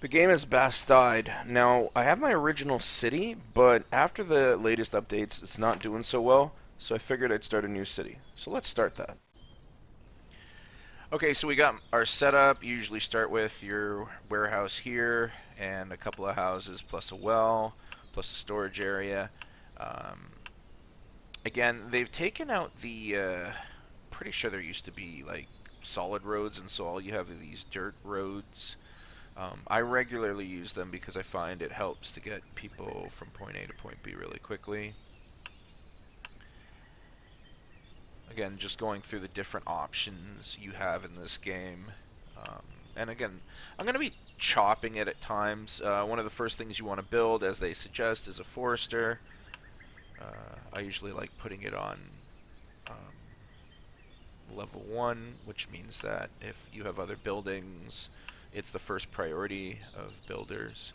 The game is Bastide. Now, I have my original city, but after the latest updates, it's not doing so well, so I figured I'd start a new city. So let's start that. Okay, so we got our setup. You usually start with your warehouse here and a couple of houses plus a well, plus a storage area. Um, Again, they've taken out the. Pretty sure there used to be like solid roads, and so all you have are these dirt roads. I regularly use them because I find it helps to get people from point A to point B really quickly. Again, just going through the different options you have in this game. Um, and again, I'm going to be chopping it at times. One of the first things you want to build, as they suggest, is a forester. I usually like putting it on level 1, which means that if you have other buildings, it's the first priority of builders.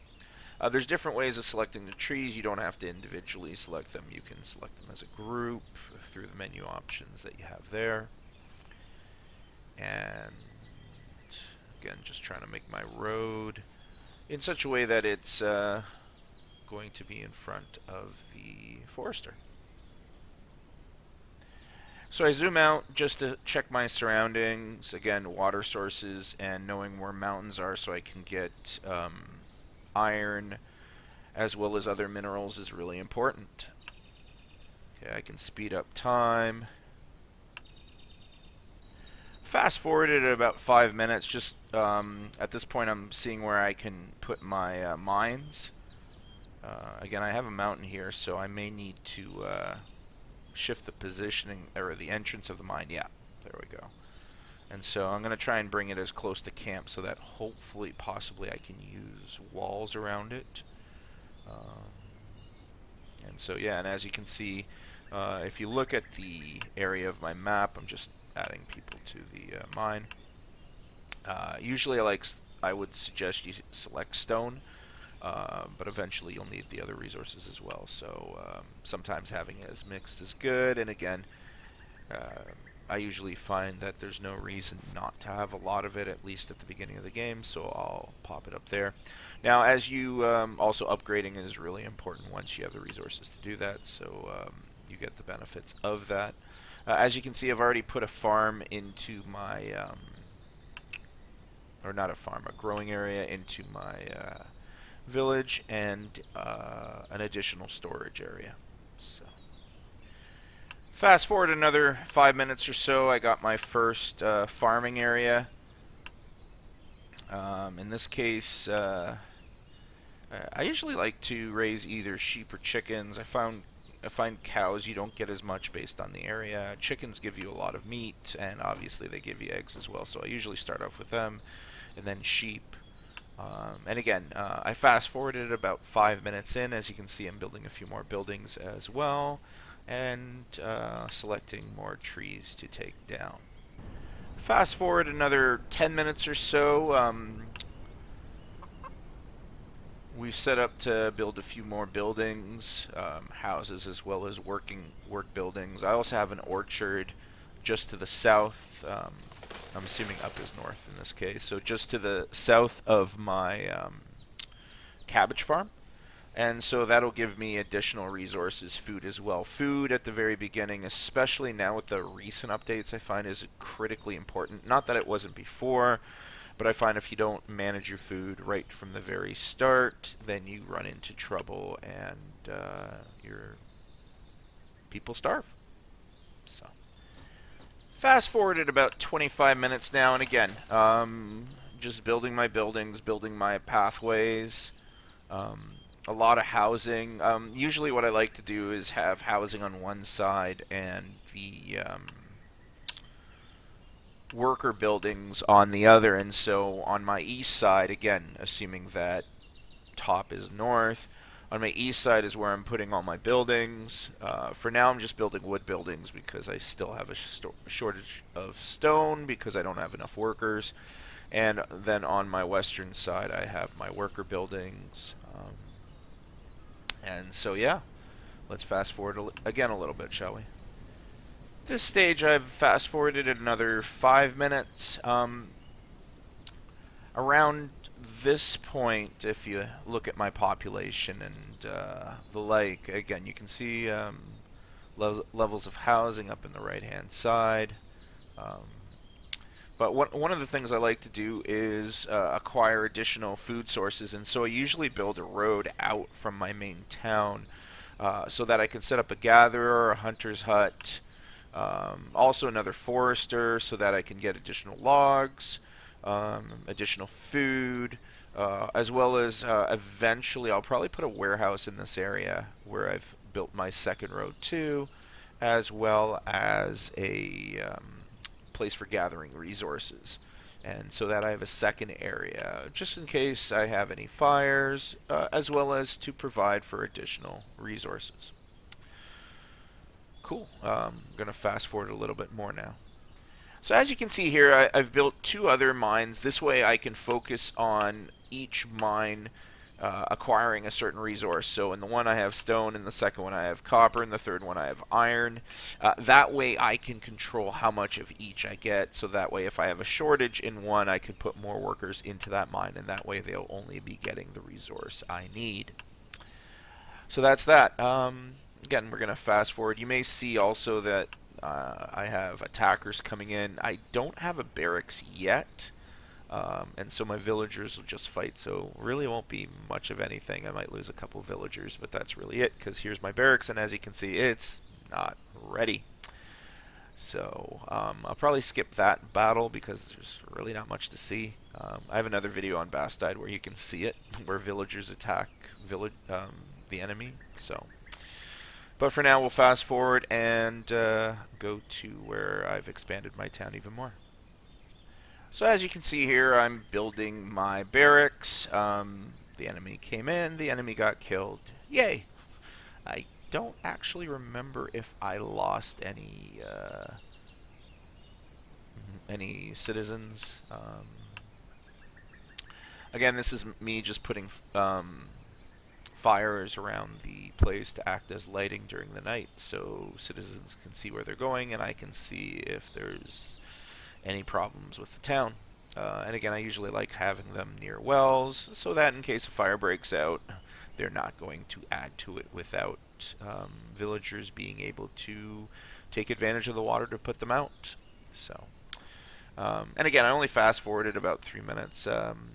There's different ways of selecting the trees. You don't have to individually select them. You can select them as a group through the menu options that you have there. And again, just trying to make my road in such a way that it's going to be in front of the forester. So I zoom out just to check my surroundings. Again, water sources and knowing where mountains are so I can get iron as well as other minerals is really important. Okay, I can speed up time. Fast forward it at about 5 minutes. Just at this point, I'm seeing where I can put my mines. Again, I have a mountain here, so I may need to shift the positioning or the entrance of the mine. Yeah, there we go. And so I'm going to try and bring it as close to camp so that hopefully, possibly, I can use walls around it. Um, and so, yeah, and as you can see, if you look at the area of my map, I'm just adding people to the mine. Usually I would suggest you select stone, but eventually you'll need the other resources as well. So sometimes having it as mixed is good, and again, I usually find that there's no reason not to have a lot of it, at least at the beginning of the game, so I'll pop it up there. Now, as you also upgrading is really important once you have the resources to do that, so you get the benefits of that. As you can see, I've already put a farm into my, or not a farm, a growing area into my village and an additional storage area. So, fast forward another 5 minutes or so, I got my first farming area. In this case, I usually like to raise either sheep or chickens. I find cows you don't get as much based on the area. Chickens give you a lot of meat, and obviously they give you eggs as well. So I usually start off with them, and then sheep. And again, I fast forwarded about 5 minutes in. As you can see, I'm building a few more buildings as well, and selecting more trees to take down. Fast forward another 10 minutes or so. We've set up to build a few more buildings, houses as well as work buildings. I also have an orchard just to the south. I'm assuming up is north in this case. So just to the south of my cabbage farm. And so that'll give me additional resources, food as well. Food at the very beginning, especially now with the recent updates, I find is critically important. Not that it wasn't before, but I find if you don't manage your food right from the very start, then you run into trouble and your people starve. So, fast forward at about 25 minutes now, and again, just building my buildings, building my pathways. A lot of housing. Usually what I like to do is have housing on one side and the worker buildings on the other. And so on my east side, again, assuming that top is north, on my east side is where I'm putting all my buildings. For now, I'm just building wood buildings because I still have a shortage of stone because I don't have enough workers. And then on my western side, I have my worker buildings. And so, yeah, let's fast forward again a little bit, shall we? This stage, I've fast forwarded another 5 minutes. Around this point, if you look at my population and the like, again, you can see levels of housing up in the right-hand side. Um, but one of the things I like to do is acquire additional food sources, and so I usually build a road out from my main town so that I can set up a gatherer, a hunter's hut, also another forester so that I can get additional logs, additional food, as well as eventually I'll probably put a warehouse in this area where I've built my second road too, as well as a place for gathering resources. And so that I have a second area, just in case I have any fires, as well as to provide for additional resources. Cool. I'm going to fast forward a little bit more now. So as you can see here, I've built two other mines. This way I can focus on each mine acquiring a certain resource. So in the one I have stone, in the second one I have copper, in the third one I have iron. That way I can control how much of each I get. So that way if I have a shortage in one, I can put more workers into that mine, and that way they'll only be getting the resource I need. So that's that. Again, we're going to fast forward. You may see also that I have attackers coming in. I don't have a barracks yet, and so my villagers will just fight, so really won't be much of anything. I might lose a couple villagers, but that's really it, because here's my barracks, and as you can see, it's not ready. So I'll probably skip that battle because there's really not much to see. I have another video on Bastide where you can see it, where villagers attack the enemy. So, but for now, we'll fast forward and go to where I've expanded my town even more. So as you can see here, I'm building my barracks. The enemy came in, the enemy got killed. Yay! I don't actually remember if I lost any citizens. Again, this is me just putting fires around the place to act as lighting during the night, so citizens can see where they're going, and I can see if there's any problems with the town. And again, I usually like having them near wells, so that in case a fire breaks out, they're not going to add to it without villagers being able to take advantage of the water to put them out. So, and again, I only fast forwarded about 3 minutes. I'm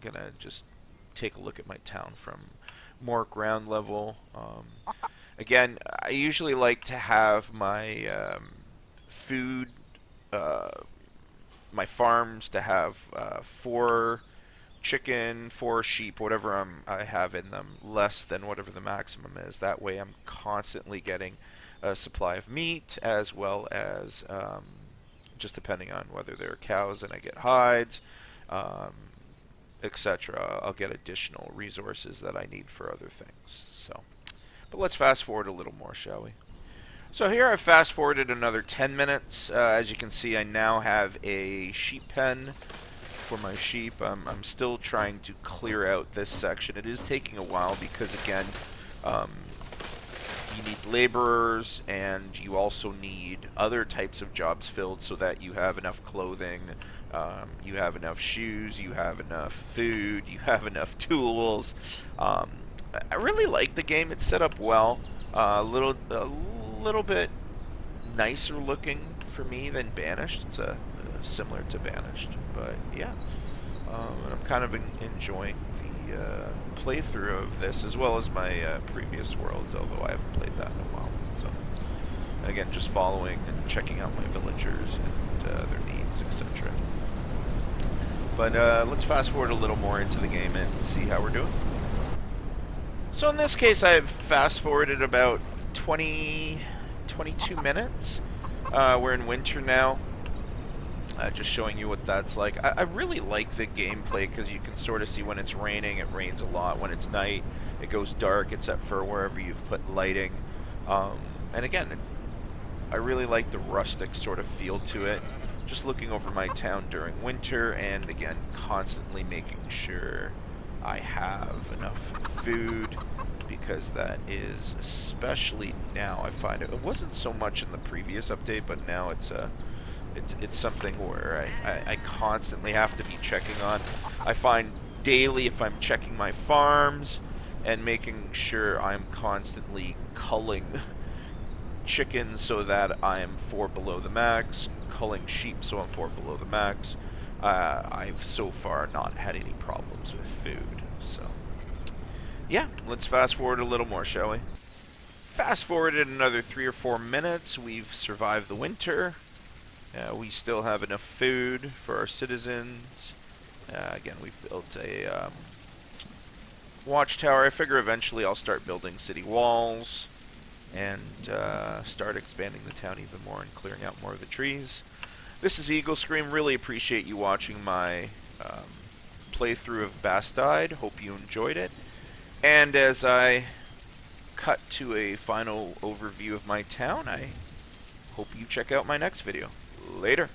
gonna just take a look at my town from more ground level. Again, I usually like to have my food, my farms to have 4 chicken, 4 sheep, whatever I have in them, less than whatever the maximum is. That way I'm constantly getting a supply of meat, as well as just depending on whether they're cows and I get hides, etc. I'll get additional resources that I need for other things. So, but let's fast forward a little more, shall we? So here I've fast forwarded another 10 minutes. As you can see, I now have a sheep pen for my sheep. I'm still trying to clear out this section. It is taking a while because, again, you need laborers, and you also need other types of jobs filled so that you have enough clothing, you have enough shoes, you have enough food, you have enough tools. I really like the game. It's set up well. A little bit nicer looking for me than Banished. It's similar to Banished, but yeah. And I'm kind of enjoying the playthrough of this, as well as my previous world, although I haven't played that in a while. So, again, just following and checking out my villagers and their needs, etc. But let's fast forward a little more into the game and see how we're doing. So in this case, I've fast forwarded about 22 minutes. We're in winter now. Just showing you what that's like. I really like the gameplay because you can sort of see when it's raining, it rains a lot. When it's night, it goes dark, except for wherever you've put lighting. And again, I really like the rustic sort of feel to it. Just looking over my town during winter, and again, constantly making sure I have enough food, because that is, especially now, I find it wasn't so much in the previous update, but now it's It's something where I constantly have to be checking on. I find daily if I'm checking my farms and making sure I'm constantly culling chickens so that I'm 4 below the max, culling sheep so I'm 4 below the max. I've so far not had any problems with food. So, yeah, let's fast forward a little more, shall we? Fast forwarded another 3 or 4 minutes. We've survived the winter. We still have enough food for our citizens. Again, we've built a watchtower. I figure eventually I'll start building city walls and start expanding the town even more and clearing out more of the trees. This is Eagle Scream. Really appreciate you watching my playthrough of Bastide. Hope you enjoyed it. And as I cut to a final overview of my town, I hope you check out my next video. Later.